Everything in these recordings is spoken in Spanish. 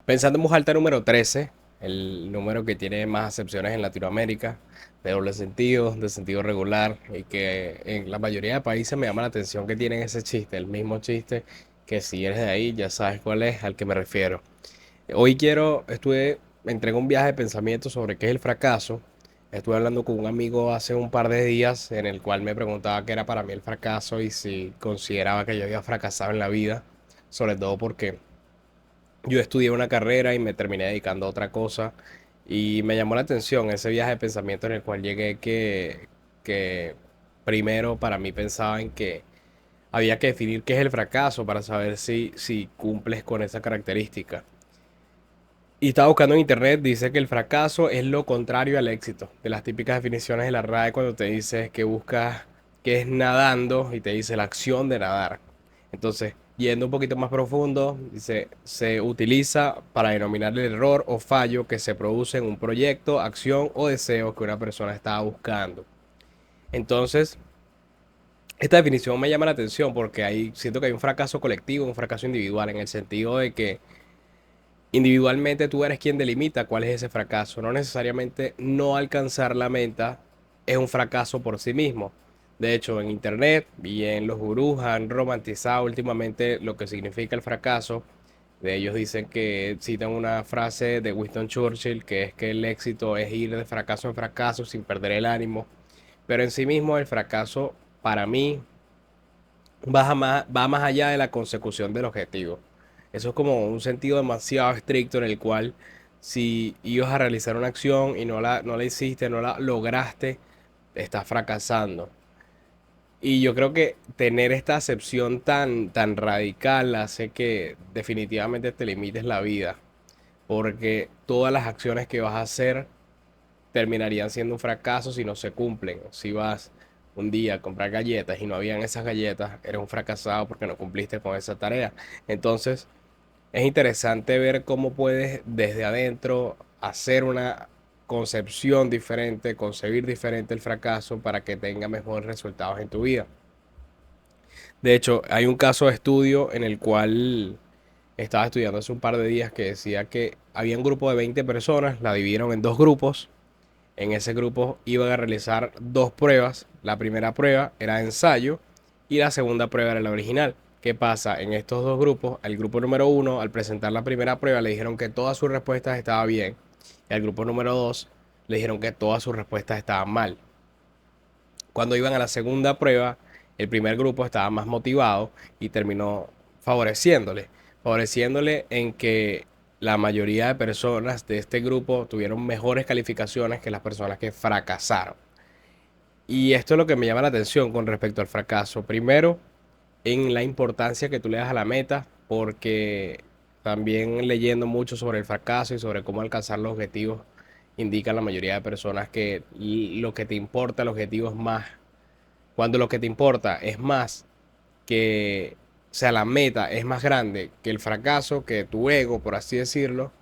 Pensando en voz alta número 13, el número que tiene más acepciones en Latinoamérica, de doble sentido, de sentido regular, y que en la mayoría de países me llama la atención que tienen ese chiste, el mismo chiste que si eres de ahí ya sabes cuál es, al que me refiero. Me entregué un viaje de pensamiento sobre qué es el fracaso. Estuve hablando con un amigo hace un par de días en el cual me preguntaba qué era para mí el fracaso y si consideraba que yo había fracasado en la vida, sobre todo porque yo estudié una carrera y me terminé dedicando a otra cosa y me llamó la atención ese viaje de pensamiento en el cual llegué que primero para mí pensaba en que había que definir qué es el fracaso para saber si cumples con esa característica. Y estaba buscando en internet, dice que el fracaso es lo contrario al éxito. De las típicas definiciones de la RAE cuando te dice que buscas, que es nadando y te dice la acción de nadar. Entonces, yendo un poquito más profundo, dice, se utiliza para denominar el error o fallo que se produce en un proyecto, acción o deseo que una persona estaba buscando. Entonces, esta definición me llama la atención porque siento que hay un fracaso colectivo, un fracaso individual, en el sentido de que individualmente tú eres quien delimita cuál es ese fracaso. No necesariamente no alcanzar la meta es un fracaso por sí mismo. De hecho, en internet y en los gurús han romantizado últimamente lo que significa el fracaso. De ellos dicen que citan una frase de Winston Churchill que es que el éxito es ir de fracaso en fracaso sin perder el ánimo. Pero en sí mismo el fracaso para mí va más allá de la consecución del objetivo. Eso es como un sentido demasiado estricto en el cual si ibas a realizar una acción y no la hiciste, no la lograste, estás fracasando. Y yo creo que tener esta acepción tan radical hace que definitivamente te limites la vida, porque todas las acciones que vas a hacer terminarían siendo un fracaso si no se cumplen. Si vas un día a comprar galletas y no habían esas galletas, eres un fracasado porque no cumpliste con esa tarea. Entonces, es interesante ver cómo puedes desde adentro hacer una concepción diferente, concebir diferente el fracaso para que tenga mejores resultados en tu vida. De hecho, hay un caso de estudio en el cual estaba estudiando hace un par de días que decía que había un grupo de 20 personas, la dividieron en dos grupos. En ese grupo iban a realizar dos pruebas. La primera prueba era de ensayo y la segunda prueba era la original. ¿Qué pasa? En estos dos grupos, al grupo número uno, al presentar la primera prueba, le dijeron que todas sus respuestas estaban bien. Y al grupo número dos, le dijeron que todas sus respuestas estaban mal. Cuando iban a la segunda prueba, el primer grupo estaba más motivado y terminó favoreciéndole. Favoreciéndole en que la mayoría de personas de este grupo tuvieron mejores calificaciones que las personas que fracasaron. Y esto es lo que me llama la atención con respecto al fracaso. Primero, en la importancia que tú le das a la meta, porque también leyendo mucho sobre el fracaso y sobre cómo alcanzar los objetivos, indican la mayoría de personas que lo que te importa, el objetivo es más. Cuando lo que te importa es más que, o sea, la meta es más grande que el fracaso, que tu ego, por así decirlo,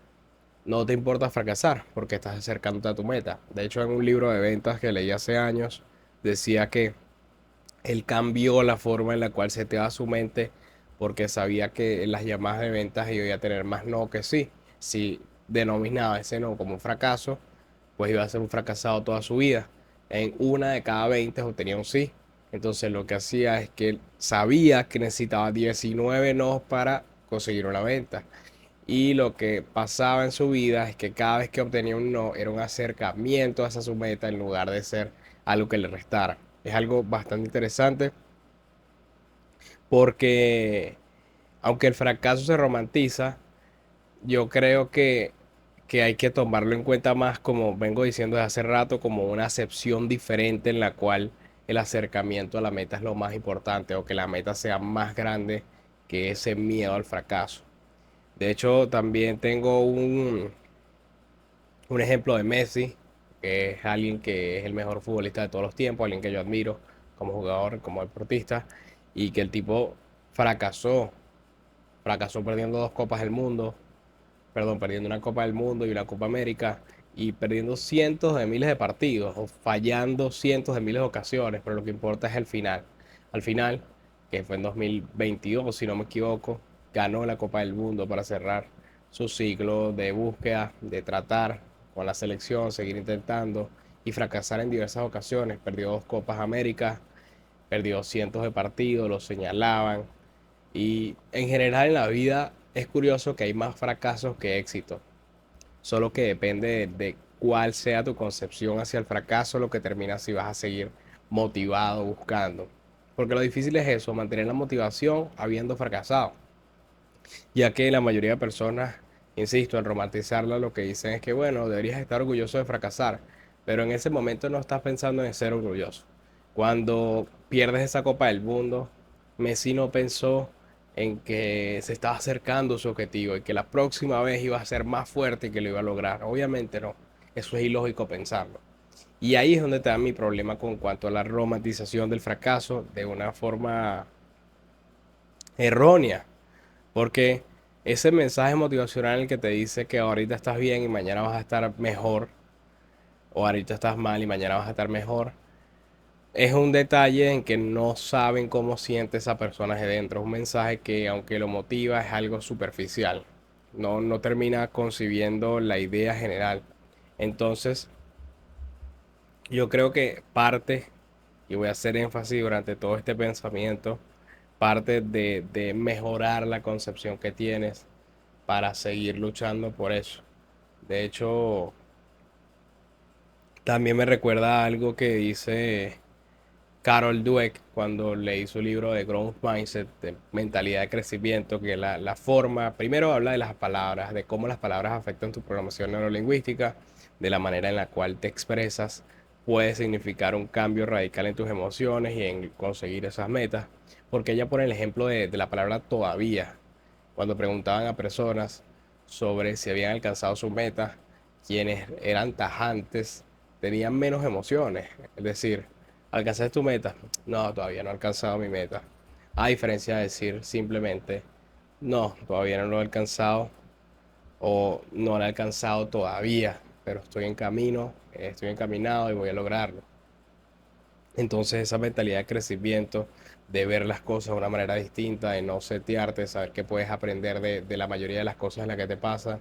no te importa fracasar porque estás acercándote a tu meta. De hecho, en un libro de ventas que leí hace años, decía que él cambió la forma en la cual se te da su mente porque sabía que en las llamadas de ventas iba a tener más no que sí. Si denominaba ese no como un fracaso, pues iba a ser un fracasado toda su vida. En una de cada 20 obtenía un sí. Entonces lo que hacía es que él sabía que necesitaba 19 no para conseguir una venta. Y lo que pasaba en su vida es que cada vez que obtenía un no era un acercamiento hacia su meta en lugar de ser algo que le restara. Es algo bastante interesante porque aunque el fracaso se romantiza, yo creo que hay que tomarlo en cuenta más, como vengo diciendo desde hace rato, como una acepción diferente en la cual el acercamiento a la meta es lo más importante o que la meta sea más grande que ese miedo al fracaso. De hecho, también tengo un ejemplo de Messi, que es alguien que es el mejor futbolista de todos los tiempos, alguien que yo admiro como jugador, como deportista, y que el tipo fracasó, fracasó perdiendo dos copas del mundo, perdón, perdiendo una Copa del Mundo y una Copa América, y perdiendo cientos de miles de partidos, o fallando cientos de miles de ocasiones, pero lo que importa es el final. Al final, que fue en 2022, si no me equivoco, ganó la Copa del Mundo para cerrar. su ciclo de búsqueda, de tratar con la selección, seguir intentando y fracasar en diversas ocasiones. Perdió 2 Copas América, perdió cientos de partidos, lo señalaban. Y en general en la vida es curioso que hay más fracasos que éxitos. Solo que depende de cuál sea tu concepción hacia el fracaso, lo que termina si vas a seguir motivado, buscando. Porque lo difícil es eso, mantener la motivación habiendo fracasado. Ya que la mayoría de personas, insisto, en romantizarla, lo que dicen es que, bueno, deberías estar orgulloso de fracasar. Pero en ese momento no estás pensando en ser orgulloso. Cuando pierdes esa Copa del Mundo, Messi no pensó en que se estaba acercando a su objetivo y que la próxima vez iba a ser más fuerte y que lo iba a lograr. Obviamente no. Eso es ilógico pensarlo. Y ahí es donde te da mi problema con cuanto a la romantización del fracaso de una forma errónea. Porque ese mensaje motivacional que te dice que ahorita estás bien y mañana vas a estar mejor, o ahorita estás mal y mañana vas a estar mejor, es un detalle en que no saben cómo siente esa persona de dentro. Es un mensaje que, aunque lo motiva, es algo superficial. No termina concibiendo la idea general. Entonces, yo creo que parte, y voy a hacer énfasis durante todo este pensamiento, parte de mejorar la concepción que tienes para seguir luchando por eso. De hecho, también me recuerda algo que dice Carol Dweck cuando leí su libro de Growth Mindset, de mentalidad de crecimiento, que la forma, primero habla de las palabras, de cómo las palabras afectan tu programación neurolingüística, de la manera en la cual te expresas puede significar un cambio radical en tus emociones y en conseguir esas metas, porque ella pone el ejemplo de la palabra todavía. Cuando preguntaban a personas sobre si habían alcanzado su meta, quienes eran tajantes tenían menos emociones. Es decir, ¿alcanzaste tu meta? No, todavía no he alcanzado mi meta. A diferencia de decir simplemente, no, todavía no lo he alcanzado o no lo he alcanzado todavía, pero estoy en camino, estoy encaminado y voy a lograrlo. Entonces esa mentalidad de crecimiento, de ver las cosas de una manera distinta, de no setearte, de saber que puedes aprender de la mayoría de las cosas en las que te pasan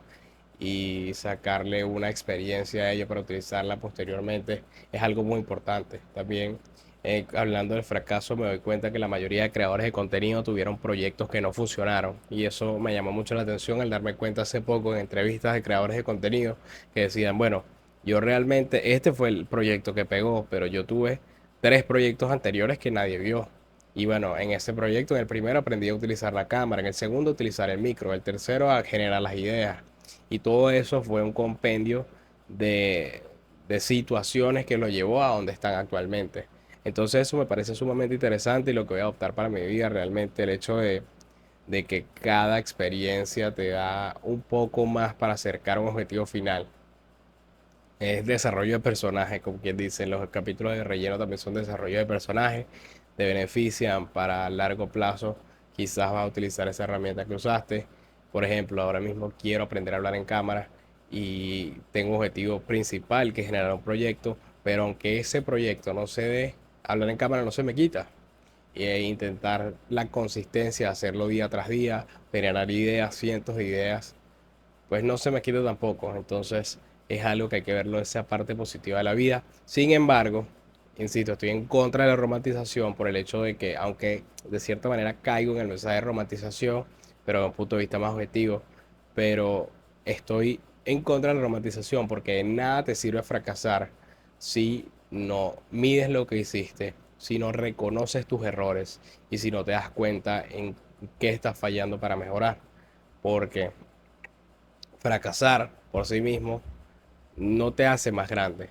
y sacarle una experiencia a ello para utilizarla posteriormente, es algo muy importante. También hablando del fracaso, me doy cuenta que la mayoría de creadores de contenido tuvieron proyectos que no funcionaron y eso me llamó mucho la atención al darme cuenta hace poco en entrevistas de creadores de contenido que decían, bueno, yo realmente, este fue el proyecto que pegó, pero yo tuve 3 proyectos anteriores que nadie vio. Y bueno, en ese proyecto, en el primero aprendí a utilizar la cámara, en el segundo a utilizar el micro, el tercero a generar las ideas. Y todo eso fue un compendio de, de situaciones que lo llevó a donde están actualmente. Entonces eso me parece sumamente interesante y lo que voy a adoptar para mi vida realmente el hecho de que cada experiencia te da un poco más para acercar a un objetivo final. Es desarrollo de personaje, como quien dice. Los capítulos de relleno también son desarrollo de personaje. Te benefician para largo plazo. Quizás vas a utilizar esa herramienta que usaste. Por ejemplo, ahora mismo quiero aprender a hablar en cámara y tengo un objetivo principal que es generar un proyecto. Pero aunque ese proyecto no se dé, hablar en cámara no se me quita. Intentar la consistencia, hacerlo día tras día, generar ideas, cientos de ideas pues no se me quita tampoco. Entonces es algo que hay que verlo en esa parte positiva de la vida. Sin embargo, insisto, estoy en contra de la romantización por el hecho de que, aunque de cierta manera caigo en el mensaje de romantización, pero desde un punto de vista más objetivo, pero estoy en contra de la romantización porque de nada te sirve fracasar si no mides lo que hiciste, si no reconoces tus errores y si no te das cuenta en qué estás fallando para mejorar. Porque fracasar por sí mismo no te hace más grande.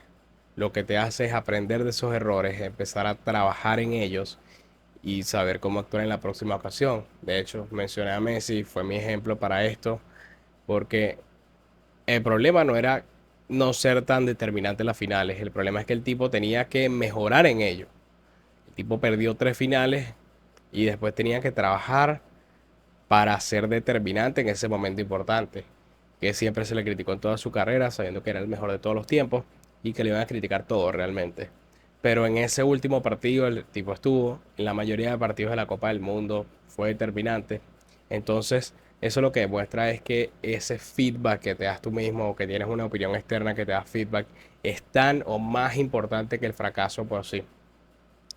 Lo que te hace es aprender de esos errores, empezar a trabajar en ellos y saber cómo actuar en la próxima ocasión. De hecho, mencioné a Messi, fue mi ejemplo para esto, porque el problema no era no ser tan determinante en las finales, el problema es que el tipo tenía que mejorar en ello. El tipo perdió 3 finales y después tenía que trabajar para ser determinante en ese momento importante, que siempre se le criticó en toda su carrera, sabiendo que era el mejor de todos los tiempos y que le iban a criticar todo realmente. Pero en ese último partido el tipo estuvo, en la mayoría de partidos de la Copa del Mundo fue determinante. Entonces Eso lo que demuestra es que ese feedback que te das tú mismo o que tienes una opinión externa que te da feedback es tan o más importante que el fracaso por sí.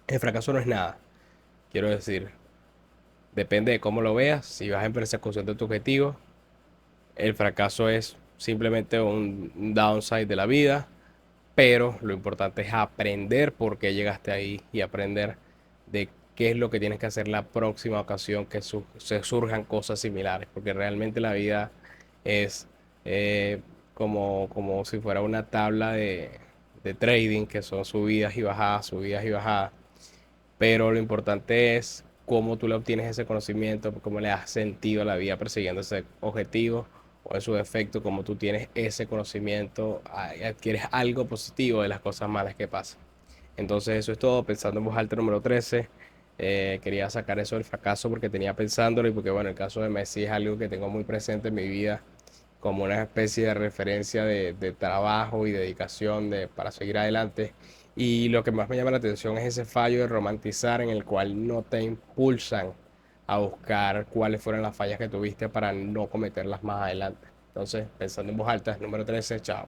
El fracaso no es nada, quiero decir, depende de cómo lo veas, si vas en persecución de tu objetivo, el fracaso es simplemente un downside de la vida, pero lo importante es aprender por qué llegaste ahí y aprender de qué es lo que tienes que hacer la próxima ocasión que se surjan cosas similares, porque realmente la vida es como si fuera una tabla de trading, que son subidas y bajadas, pero lo importante es cómo tú le obtienes ese conocimiento, cómo le das sentido a la vida persiguiendo ese objetivo o en su defecto, cómo tú tienes ese conocimiento, adquieres algo positivo de las cosas malas que pasan. Entonces eso es todo, pensando en voz alta número 13. Quería sacar eso del fracaso porque tenía pensándolo y porque bueno, el caso de Messi es algo que tengo muy presente en mi vida como una especie de referencia de trabajo y dedicación para seguir adelante. Y lo que más me llama la atención es ese fallo de romantizar en el cual no te impulsan a buscar cuáles fueron las fallas que tuviste para no cometerlas más adelante. Entonces, pensando en voz alta, número 13, chao.